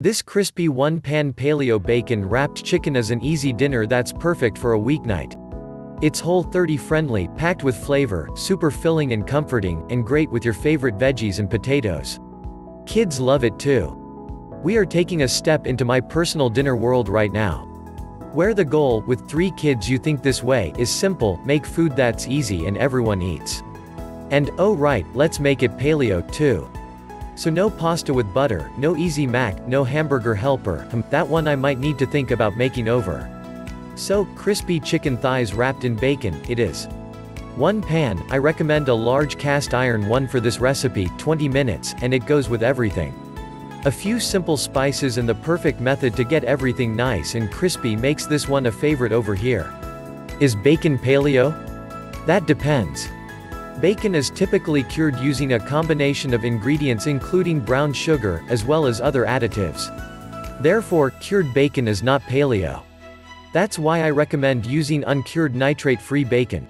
This crispy one-pan paleo bacon-wrapped chicken is an easy dinner that's perfect for a weeknight. It's Whole30 friendly, packed with flavor, super filling and comforting, and great with your favorite veggies and potatoes. Kids love it too. We are taking a step into my personal dinner world right now. Where the goal, with 3 kids you think this way, is simple: make food that's easy and everyone eats. And, oh right, let's make it paleo, too. So no pasta with butter, no easy mac, no hamburger helper, that one I might need to think about making over. So, crispy chicken thighs wrapped in bacon, it is. 1 pan, I recommend a large cast iron one for this recipe, 20 minutes, and it goes with everything. A few simple spices and the perfect method to get everything nice and crispy makes this one a favorite over here. Is bacon paleo? That depends. Bacon is typically cured using a combination of ingredients including brown sugar, as well as other additives. Therefore, cured bacon is not paleo. That's why I recommend using uncured nitrate-free bacon.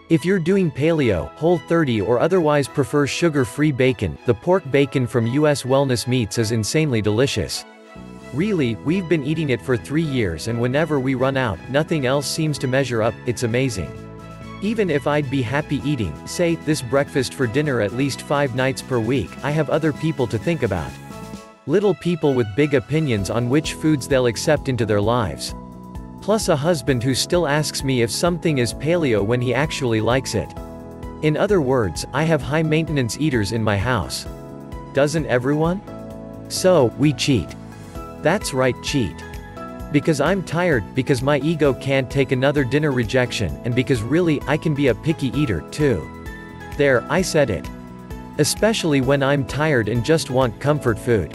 If you're doing paleo, Whole30 or otherwise prefer sugar-free bacon, the pork bacon from US Wellness Meats is insanely delicious. Really, we've been eating it for 3 years and whenever we run out, nothing else seems to measure up, it's amazing. Even if I'd be happy eating, say, this breakfast for dinner at least 5 nights per week, I have other people to think about. Little people with big opinions on which foods they'll accept into their lives. Plus a husband who still asks me if something is paleo when he actually likes it. In other words, I have high-maintenance eaters in my house. Doesn't everyone? So, we cheat. That's right, cheat. Because I'm tired, because my ego can't take another dinner rejection, and because really, I can be a picky eater, too. There, I said it. Especially when I'm tired and just want comfort food.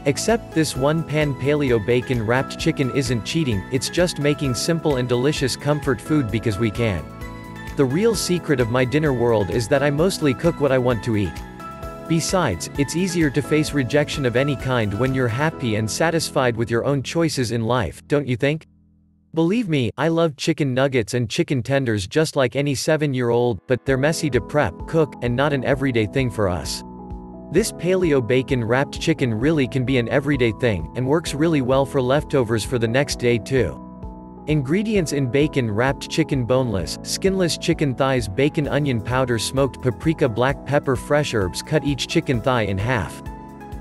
Except this one-pan paleo bacon-wrapped chicken isn't cheating, it's just making simple and delicious comfort food because we can. The real secret of my dinner world is that I mostly cook what I want to eat. Besides, it's easier to face rejection of any kind when you're happy and satisfied with your own choices in life, don't you think? Believe me, I love chicken nuggets and chicken tenders just like any 7-year-old, but they're messy to prep, cook, and not an everyday thing for us. This paleo bacon-wrapped chicken really can be an everyday thing, and works really well for leftovers for the next day too. Ingredients in bacon-wrapped chicken: boneless, skinless chicken thighs, bacon, onion powder, smoked paprika, black pepper, fresh herbs. Cut each chicken thigh in half.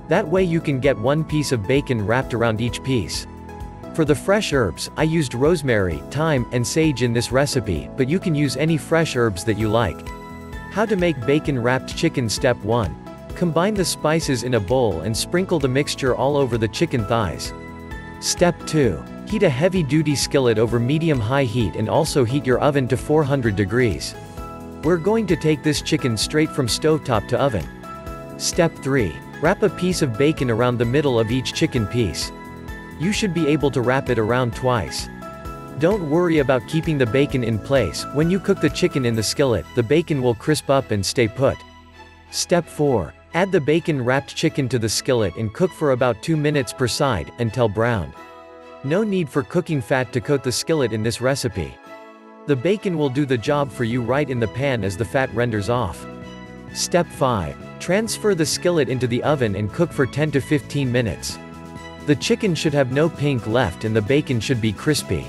That way you can get 1 piece of bacon wrapped around each piece. For the fresh herbs, I used rosemary, thyme, and sage in this recipe, but you can use any fresh herbs that you like. How to make bacon-wrapped chicken: Step 1. Combine the spices in a bowl and sprinkle the mixture all over the chicken thighs. Step 2. Heat a heavy-duty skillet over medium-high heat and also heat your oven to 400 degrees. We're going to take this chicken straight from stovetop to oven. Step 3. Wrap a piece of bacon around the middle of each chicken piece. You should be able to wrap it around twice. Don't worry about keeping the bacon in place. When you cook the chicken in the skillet, the bacon will crisp up and stay put. Step 4. Add the bacon-wrapped chicken to the skillet and cook for about 2 minutes per side, until browned. No need for cooking fat to coat the skillet in this recipe. The bacon will do the job for you right in the pan as the fat renders off. Step 5. Transfer the skillet into the oven and cook for 10 to 15 minutes. The chicken should have no pink left and the bacon should be crispy.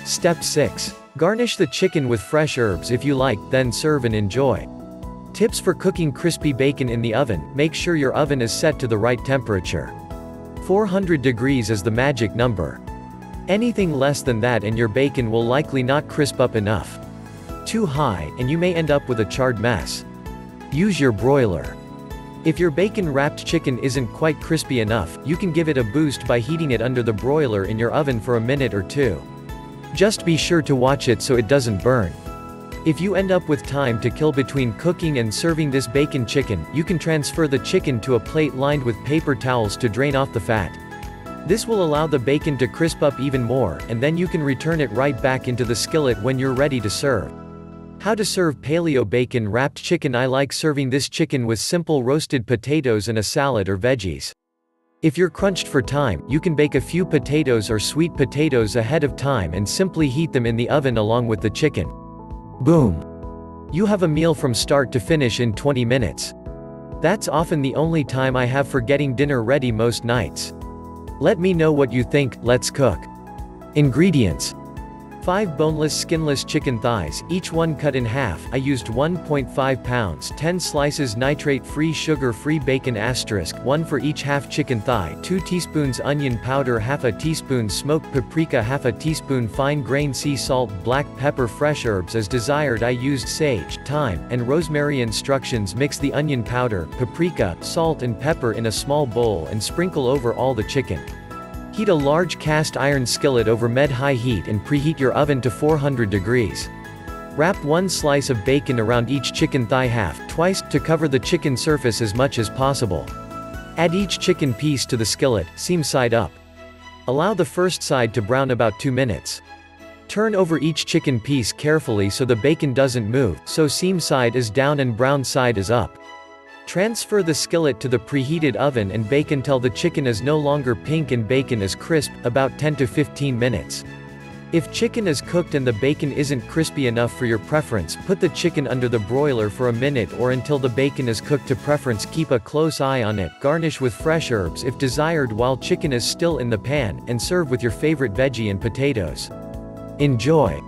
Step 6. Garnish the chicken with fresh herbs if you like, then serve and enjoy. Tips for cooking crispy bacon in the oven: make sure your oven is set to the right temperature. 400 degrees is the magic number. Anything less than that and your bacon will likely not crisp up enough. Too high, and you may end up with a charred mess. Use your broiler. If your bacon-wrapped chicken isn't quite crispy enough, you can give it a boost by heating it under the broiler in your oven for a minute or 2. Just be sure to watch it so it doesn't burn. If you end up with time to kill between cooking and serving this bacon chicken, you can transfer the chicken to a plate lined with paper towels to drain off the fat. This will allow the bacon to crisp up even more, and then you can return it right back into the skillet when you're ready to serve. How to serve paleo bacon-wrapped chicken: I like serving this chicken with simple roasted potatoes and a salad or veggies. If you're crunched for time, you can bake a few potatoes or sweet potatoes ahead of time and simply heat them in the oven along with the chicken. Boom! You have a meal from start to finish in 20 minutes. That's often the only time I have for getting dinner ready most nights. Let me know what you think. Let's cook. Ingredients: 5 boneless skinless chicken thighs, each one cut in half. I used 1.5 pounds, 10 slices nitrate-free sugar-free bacon *, 1 for each half chicken thigh, 2 teaspoons onion powder, half a teaspoon smoked paprika, half a teaspoon fine-grained sea salt, black pepper, fresh herbs as desired. I used sage, thyme, and rosemary. Instructions: mix the onion powder, paprika, salt and pepper in a small bowl and sprinkle over all the chicken. Heat a large cast iron skillet over mid-high heat and preheat your oven to 400 degrees. Wrap 1 slice of bacon around each chicken thigh half, twice, to cover the chicken surface as much as possible. Add each chicken piece to the skillet, seam side up. Allow the first side to brown about 2 minutes. Turn over each chicken piece carefully so the bacon doesn't move, so seam side is down and brown side is up. Transfer the skillet to the preheated oven and bake until the chicken is no longer pink and bacon is crisp, about 10 to 15 minutes. If chicken is cooked and the bacon isn't crispy enough for your preference, put the chicken under the broiler for a minute or until the bacon is cooked to preference. Keep a close eye on it. Garnish with fresh herbs if desired while chicken is still in the pan, and serve with your favorite veggie and potatoes. Enjoy!